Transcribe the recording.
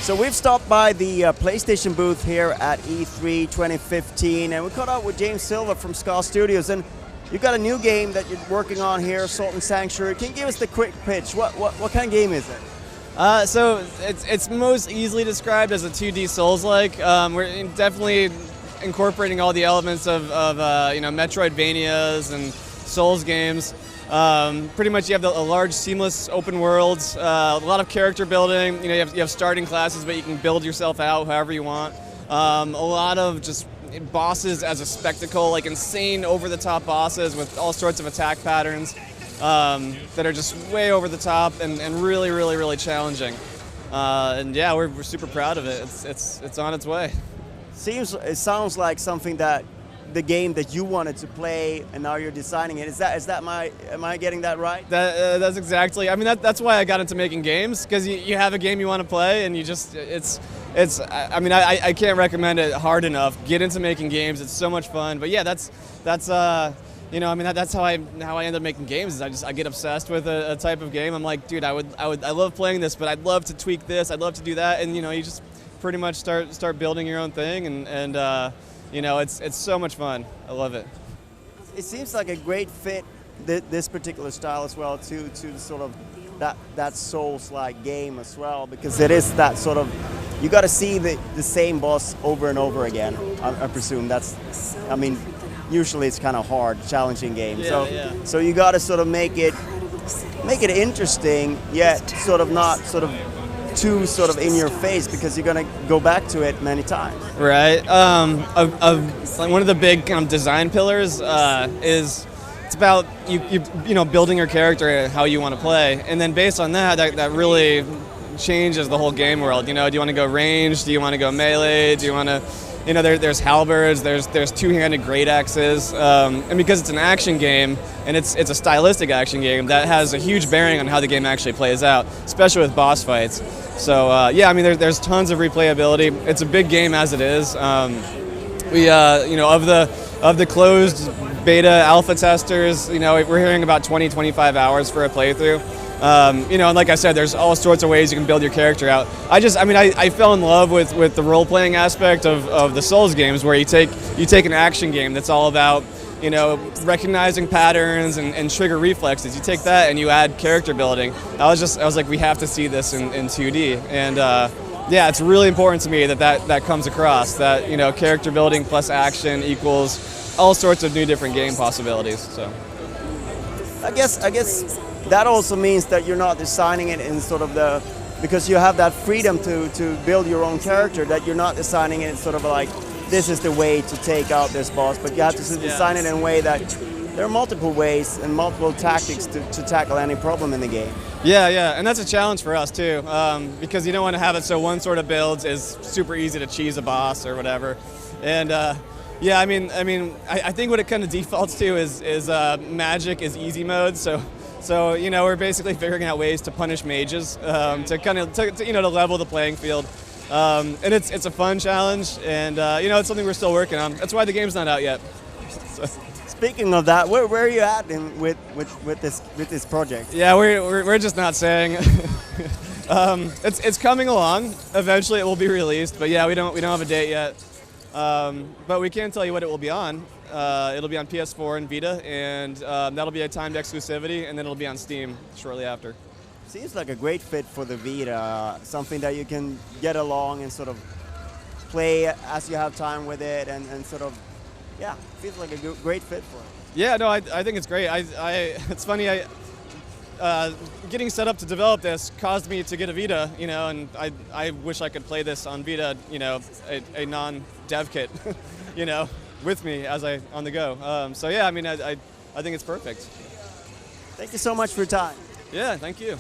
So we've stopped by the PlayStation booth here at E3 2015, and we caught up with James Silva from Ska Studios. And you've got a new game that you're working on here, Salt and Sanctuary. Can you give us the quick pitch? What kind of game is it? So it's most easily described as a 2D Souls-like. We're definitely incorporating all the elements of Metroidvanias and Souls games. Pretty much you have a large seamless open world, a lot of character building. You have starting classes, but you can build yourself out however you want. A lot of just bosses as a spectacle, like insane over-the-top bosses with all sorts of attack patterns that are just way over the top and really, really, really challenging. And yeah, we're super proud of it. It's on its way. It sounds like something that the game that you wanted to play, and now you're designing it. Am I getting that right? That's exactly. I mean, that's why I got into making games, because you have a game you want to play, and I mean, I can't recommend it hard enough. Get into making games. It's so much fun. But yeah, that's how I end up making games. Is I get obsessed with a type of game. I'm like, dude, I love playing this, but I'd love to tweak this. I'd love to do that, and you just pretty much start building your own thing, and it's so much fun. I love it. It seems like a great fit, this particular style as well, to sort of that Souls-like game as well, because it is that sort of, you got to see the same boss over and over again. I presume usually it's kind of hard, challenging game. So you got to sort of make it interesting, yet sort of not sort of too sort of in your face, because you're going to go back to it many times. Right. One of the big kind of design pillars is it's about you building your character and how you want to play, and then based on that really changes the whole game world. Do you want to go ranged? Do you want to go melee? Do you want to there's halberds, there's two-handed great axes, and because it's an action game and it's a stylistic action game, that has a huge bearing on how the game actually plays out, especially with boss fights. So I mean, there's tons of replayability. It's a big game as it is. Of the closed beta alpha testers, we're hearing about 20-25 hours for a playthrough. And like I said, there's all sorts of ways you can build your character out. I fell in love with the role-playing aspect of the Souls games, where you take an action game that's all about recognizing patterns and trigger reflexes. You take that and you add character building. I was like, we have to see this in 2D, and it's really important to me that comes across, that character building plus action equals all sorts of new different game possibilities. So I guess that also means that you're not designing it in sort of because you have that freedom to build your own character, that you're not designing it sort of like, this is the way to take out this boss, but you have to design it in a way that there are multiple ways and multiple tactics to tackle any problem in the game. Yeah, and that's a challenge for us too, because you don't want to have it so one sort of builds is super easy to cheese a boss or whatever. And I think what it kind of defaults to is magic is easy mode. So we're basically figuring out ways to punish mages to level the playing field. And it's a fun challenge, and it's something we're still working on. That's why the game's not out yet. So. Speaking of that, where are you at with this project? Yeah, we're just not saying. It's coming along. Eventually, it will be released, but yeah, we don't have a date yet. But we can tell you what it will be on. It'll be on PS4 and Vita, and that'll be a timed exclusivity, and then it'll be on Steam shortly after. Seems like a great fit for the Vita, something that you can get along and sort of play as you have time with it, and sort of, feels like a great fit for it. Yeah, no, I think it's great. It's funny, getting set up to develop this caused me to get a Vita, and I wish I could play this on Vita, a non-dev kit, with me as on the go. So yeah, I think it's perfect. Thank you so much for your time. Yeah, thank you.